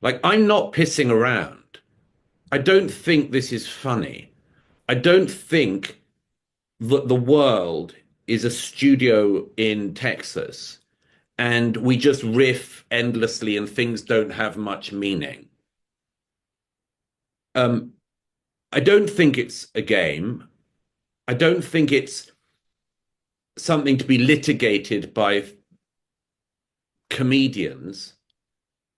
Like, I'm not pissing around. I don't think this is funny. I don't think that the world is a studio in Texas and we just riff endlessly and things don't have much meaning. Um, I don't think it's a game. I don't think it's something to be litigated by comedians.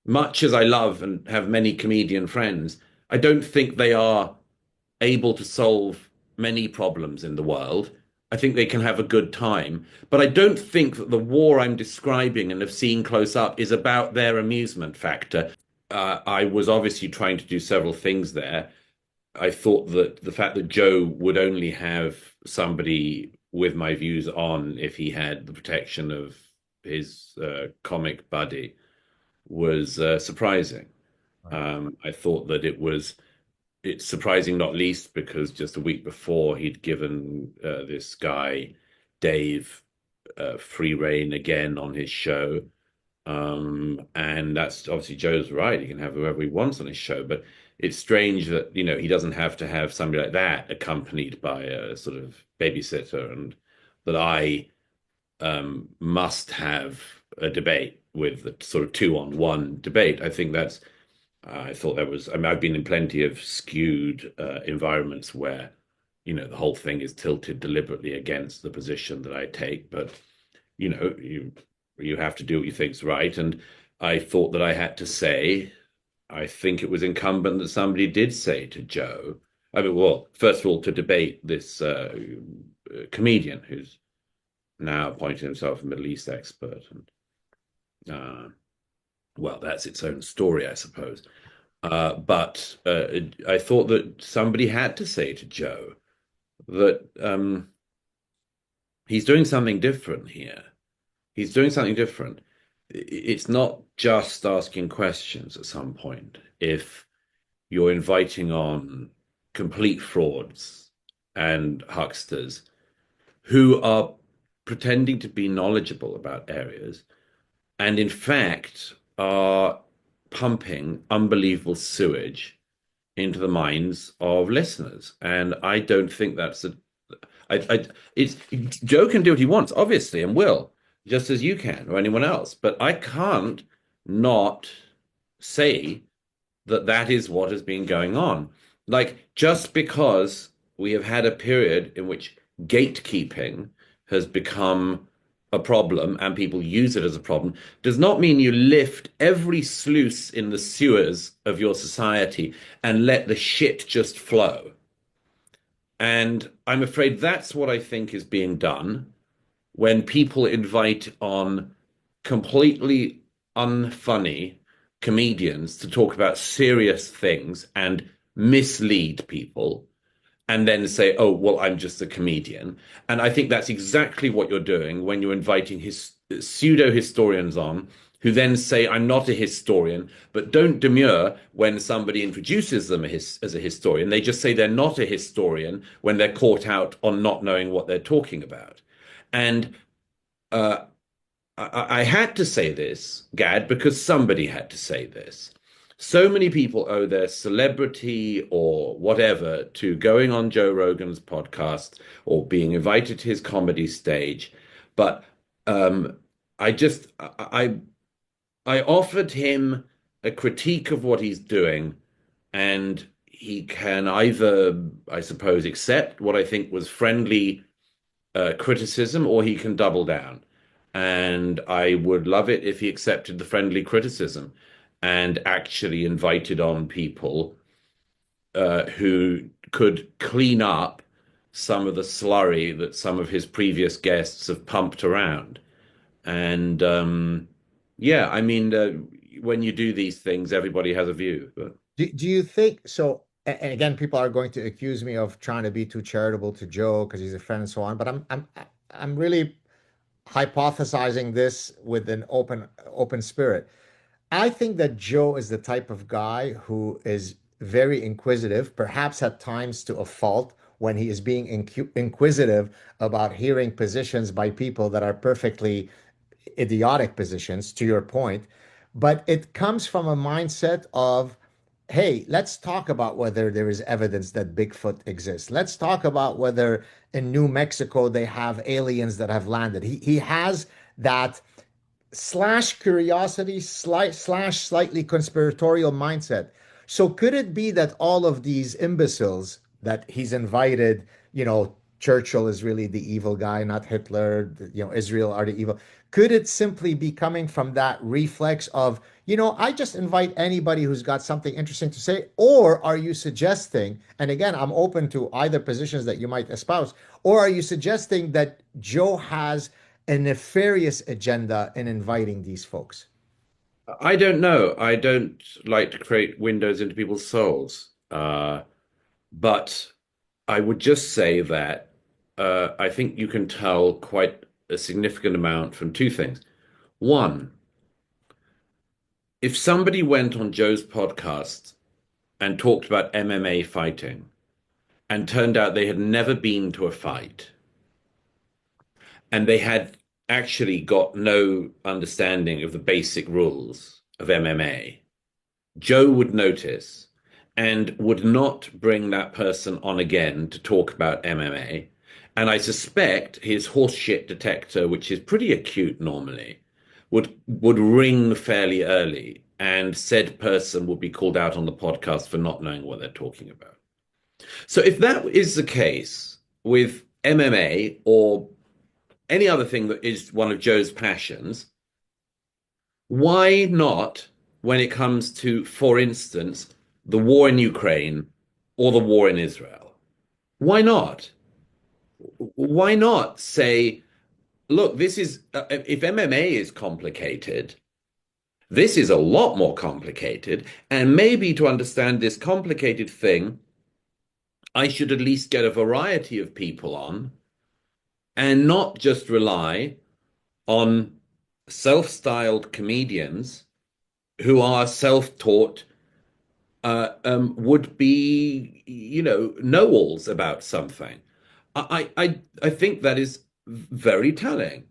Much as I love and have many comedian friends, I don't think they are able to solve many problems in the world. I think they can have a good time. But I don't think that the war I'm describing and have seen close up is about their amusement factor. I was obviously trying to do several things there. I thought that the fact that Joe would only have somebody with my views on if he had the protection of his comic buddy was surprising. Right. I thought that it's surprising not least because just a week before he'd given this guy Dave free reign again on his show. And that's obviously Joe's right. He can have whoever he wants on his show, but it's strange that, he doesn't have to have somebody like that accompanied by a sort of babysitter, and that I must have a debate with the sort of two-on-one debate. I thought that was, I mean, I've been in plenty of skewed environments where, the whole thing is tilted deliberately against the position that I take, but you have to do what you think's right. And I thought that I had to say, I think it was incumbent that somebody did say to Joe, I mean, well, first of all, to debate this comedian who's now appointed himself a Middle East expert. And well, that's its own story, I suppose. But I thought that somebody had to say to Joe that he's doing something different here. He's doing something different. It's not just asking questions at some point. If you're inviting on complete frauds and hucksters who are pretending to be knowledgeable about areas and in fact are pumping unbelievable sewage into the minds of listeners. And I don't think that's a it's Joe can do what he wants, obviously, and will, just as you can or anyone else. But I can't not say that that is what has been going on. Like, just because we have had a period in which gatekeeping has become a problem and people use it as a problem does not mean you lift every sluice in the sewers of your society and let the shit just flow. And I'm afraid that's what I think is being done when people invite on completely unfunny comedians to talk about serious things and mislead people and then say, oh, well, I'm just a comedian. And I think that's exactly what you're doing when you're inviting his pseudo historians on who then say, I'm not a historian, but don't demur when somebody introduces them as a historian. They just say they're not a historian when they're caught out on not knowing what they're talking about. And uh, I had to say this, Gad, because somebody had to say this. So many people owe their celebrity or whatever to going on Joe Rogan's podcast or being invited to his comedy stage. But um, I just, I offered him a critique of what he's doing, and he can either, I suppose, accept what I think was friendly criticism, or he can double down. And I would love it if he accepted the friendly criticism and actually invited on people who could clean up some of the slurry that some of his previous guests have pumped around. And yeah, I mean, when you do these things, everybody has a view. But Do you think so? And again, people are going to accuse me of trying to be too charitable to Joe because he's a friend and so on. But I'm really hypothesizing this with an open spirit. I think that Joe is the type of guy who is very inquisitive, perhaps at times to a fault when he is being inquisitive about hearing positions by people that are perfectly idiotic positions, to your point. but it comes from a mindset of, hey, let's talk about whether there is evidence that Bigfoot exists. Let's talk about whether in New Mexico they have aliens that have landed. He has that slash curiosity, slash slightly conspiratorial mindset. So could it be that all of these imbeciles that he's invited, Churchill is really the evil guy, not Hitler, Israel are the evil. Could it simply be coming from that reflex of, I just invite anybody who's got something interesting to say? Or are you suggesting, and again, I'm open to either positions that you might espouse, or are you suggesting that Joe has a nefarious agenda in inviting these folks? I don't know. I don't like to create windows into people's souls. But I would just say that I think you can tell quite a significant amount from two things. One, if somebody went on Joe's podcast and talked about MMA fighting and turned out they had never been to a fight and they had actually got no understanding of the basic rules of MMA, Joe would notice and would not bring that person on again to talk about MMA. And I suspect his horseshit detector, which is pretty acute normally, would ring fairly early, and said person would be called out on the podcast for not knowing what they're talking about. So if that is the case with MMA or any other thing that is one of Joe's passions, why not when it comes to, for instance, the war in Ukraine or the war in Israel? Why not? Why not say, look, this is, if MMA is complicated, this is a lot more complicated. And maybe to understand this complicated thing, I should at least get a variety of people on and not just rely on self-styled comedians who are self-taught would be, know-alls about something. I think that is very telling.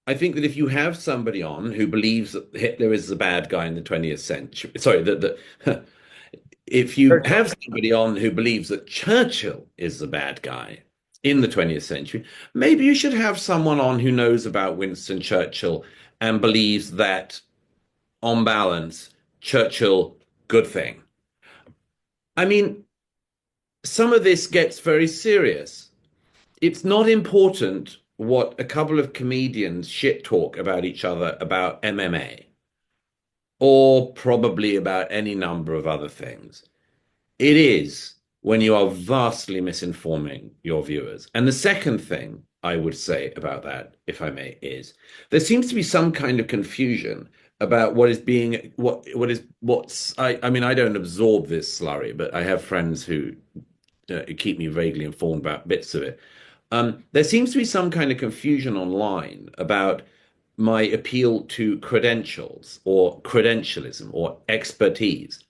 I think that if you have somebody on who believes that Hitler is the bad guy in the 20th century, sorry, that if you Churchill. have somebody on who believes that Churchill is the bad guy in the 20th century, maybe you should have someone on who knows about Winston Churchill and believes that, on balance, Churchill, good thing. I mean, some of this gets very serious. It's not important what a couple of comedians shit talk about each other about MMA or probably about any number of other things. It is when you are vastly misinforming your viewers. And the second thing I would say about that, if I may, is there seems to be some kind of confusion about what is being what's I mean, I don't absorb this slurry, but I have friends who keep me vaguely informed about bits of it. There seems to be some kind of confusion online about my appeal to credentials or credentialism or expertise.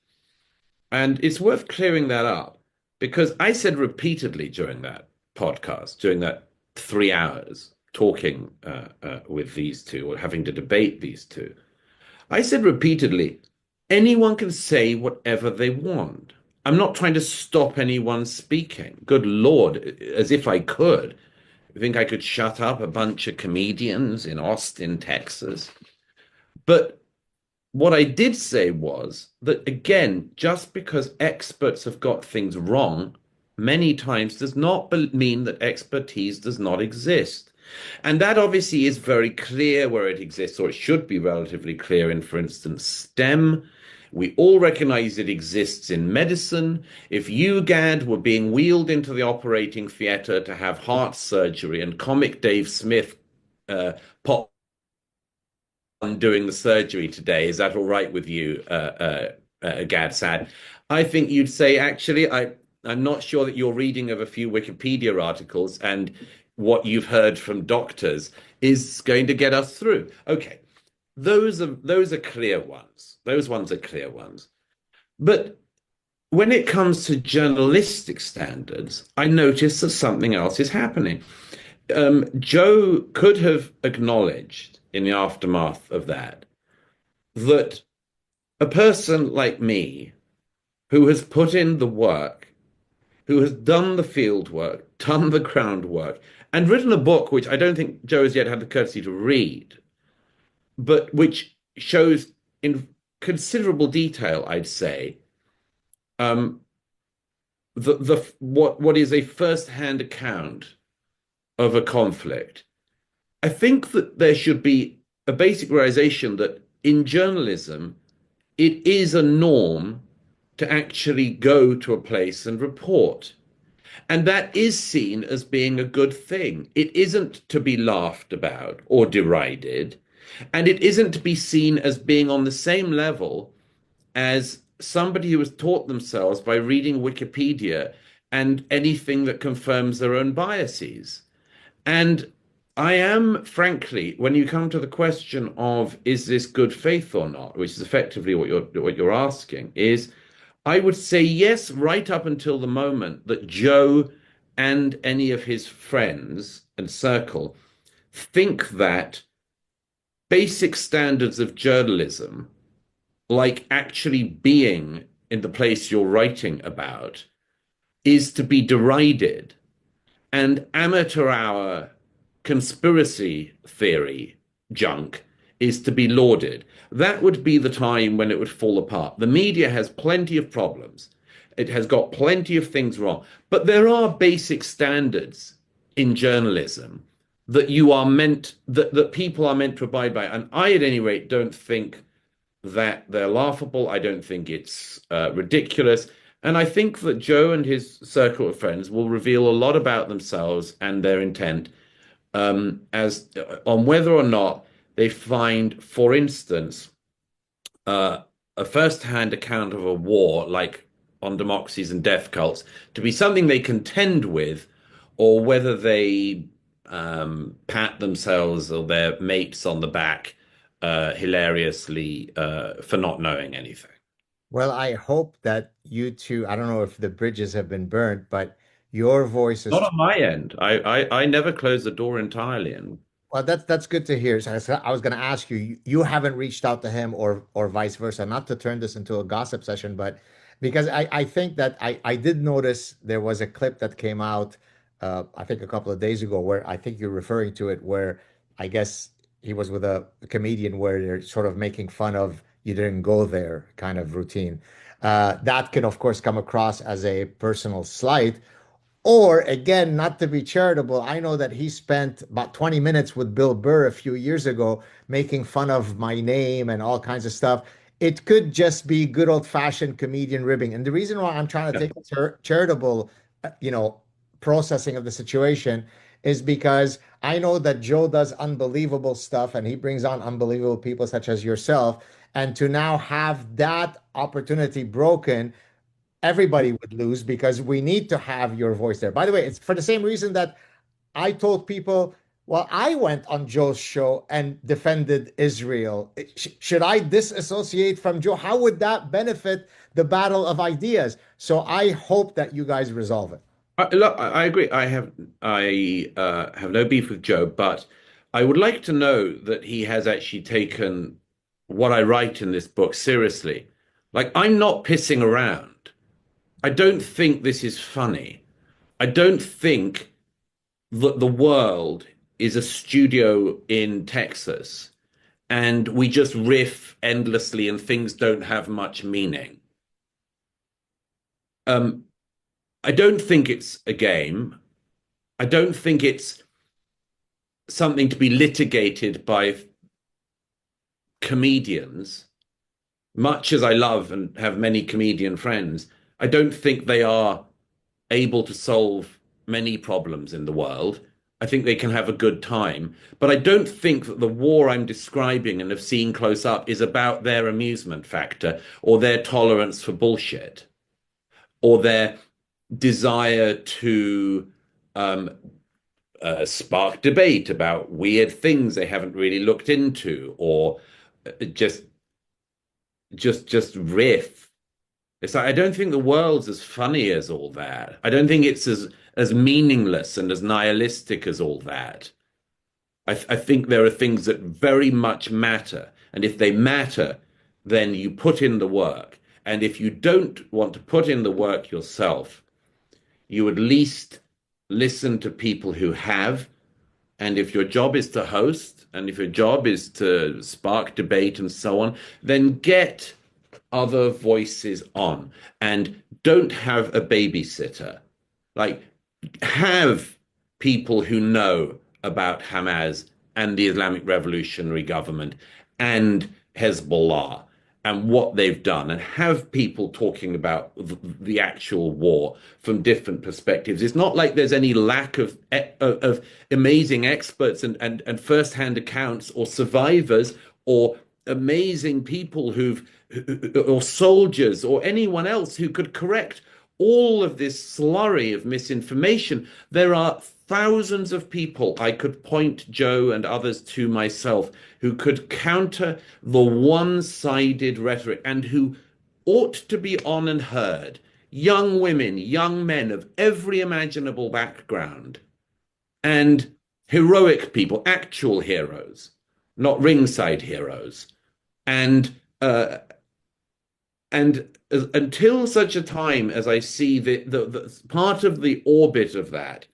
And it's worth clearing that up because I said repeatedly during that podcast, during that 3 hours talking with these two or having to debate these two, I said repeatedly, anyone can say whatever they want. I'm not trying to stop anyone speaking. Good Lord, as if I could. You think I could shut up a bunch of comedians in Austin, Texas? But what I did say was that, again, just because experts have got things wrong many times does not mean that expertise does not exist. And that obviously is very clear where it exists, or it should be relatively clear in, for instance, STEM. We all recognize it exists in medicine. If you, Gad, were being wheeled into the operating theater to have heart surgery and comic Dave Smith pop on doing the surgery today, is that all right with you, Gad Saad? I think you'd say, actually, I'm not sure that your reading of a few Wikipedia articles and what you've heard from doctors is going to get us through. Okay, those are clear ones. Those ones are clear ones. But when it comes to journalistic standards, I notice that something else is happening. Joe could have acknowledged in the aftermath of that a person like me who has put in the work, who has done the field work, done the groundwork, and written a book which I don't think Joe has yet had the courtesy to read, but which shows in considerable detail, I'd say, um, the what is a first-hand account of a conflict. I think that there should be a basic realization that in journalism, it is a norm to actually go to a place and report. And that is seen as being a good thing. It isn't to be laughed about or derided. And it isn't to be seen as being on the same level as somebody who has taught themselves by reading Wikipedia and anything that confirms their own biases. And I am, frankly, when you come to the question of is this good faith or not, which is effectively what you're asking, is I would say yes, right up until the moment that Joe and any of his friends and circle think that basic standards of journalism, like actually being in the place you're writing about, is to be derided, and amateur hour conspiracy theory junk is to be lauded. That would be the time when it would fall apart. The media has plenty of problems. It has got plenty of things wrong. But there are basic standards in journalism that that people are meant to abide by. And I, at any rate, don't think that they're laughable. I don't think it's ridiculous. And I think that Joe and his circle of friends will reveal a lot about themselves and their intent as on whether or not they find, for instance, a first-hand account of a war, like on democracies and death cults, to be something they contend with, or whether they pat themselves or their mates on the back hilariously for not knowing anything. Well, I hope that you two, I don't know if the bridges have been burnt, but your voice Not is on my end. I never close the door entirely. And well, that's good to hear. So I was going to ask you, you haven't reached out to him or vice versa, not to turn this into a gossip session, but because I think that I did notice there was a clip that came out, I think a couple of days ago, where I think you're referring to it, where I guess he was with a comedian where they're sort of making fun of you didn't go there kind of routine. That can, of course, come across as a personal slight. Or again, not to be charitable, I know that he spent about 20 minutes with Bill Burr a few years ago making fun of my name and all kinds of stuff. It could just be good old-fashioned comedian ribbing. And the reason why I'm trying to take a charitable, you know, processing of the situation is because I know that Joe does unbelievable stuff and he brings on unbelievable people such as yourself. And to now have that opportunity broken, everybody would lose because we need to have your voice there. By the way, it's for the same reason that I told people, well, I went on Joe's show and defended Israel. Should I disassociate from Joe? How would that benefit the battle of ideas? So I hope that you guys resolve it. Look, I agree. I have no beef with Joe, but I would like to know that he has actually taken what I write in this book seriously. Like, I'm not pissing around. I don't think this is funny. I don't think that the world is a studio in Texas and we just riff endlessly and things don't have much meaning. Um, I don't think it's a game. I don't think it's something to be litigated by comedians. Much as I love and have many comedian friends, I don't think they are able to solve many problems in the world. I think they can have a good time. But I don't think that the war I'm describing and have seen close up is about their amusement factor or their tolerance for bullshit or their desire to um, spark debate about weird things they haven't really looked into or just just riff. It's like I don't think the world's as funny as all that. I don't think it's as meaningless and as nihilistic as all that. I think there are things that very much matter, and if they matter, then you put in the work. And if you don't want to put in the work yourself, you at least listen to people who have. And if your job is to host, and if your job is to spark debate and so on, then get other voices on and don't have a babysitter. Like, have people who know about Hamas and the Islamic Revolutionary Government and Hezbollah and what they've done, and have people talking about the actual war from different perspectives. It's not like there's any lack of amazing experts and first-hand accounts or survivors or amazing people or soldiers or anyone else who could correct all of this slurry of misinformation. There are thousands of people I could point Joe and others to myself who could counter the one-sided rhetoric and who ought to be on and heard. Young women, young men of every imaginable background, and heroic people, actual heroes, not ringside heroes. And until such a time as I see the part of the orbit of that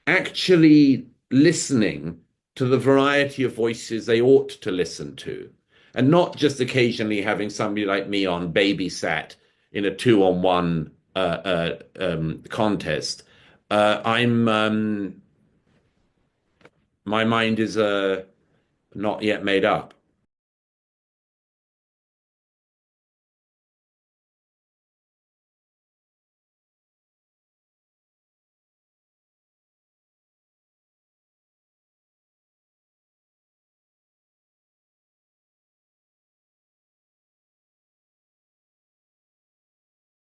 actually listening to the variety of voices they ought to listen to, and not just occasionally having somebody like me on babysat in a two-on-one contest. I'm My mind is not yet made up.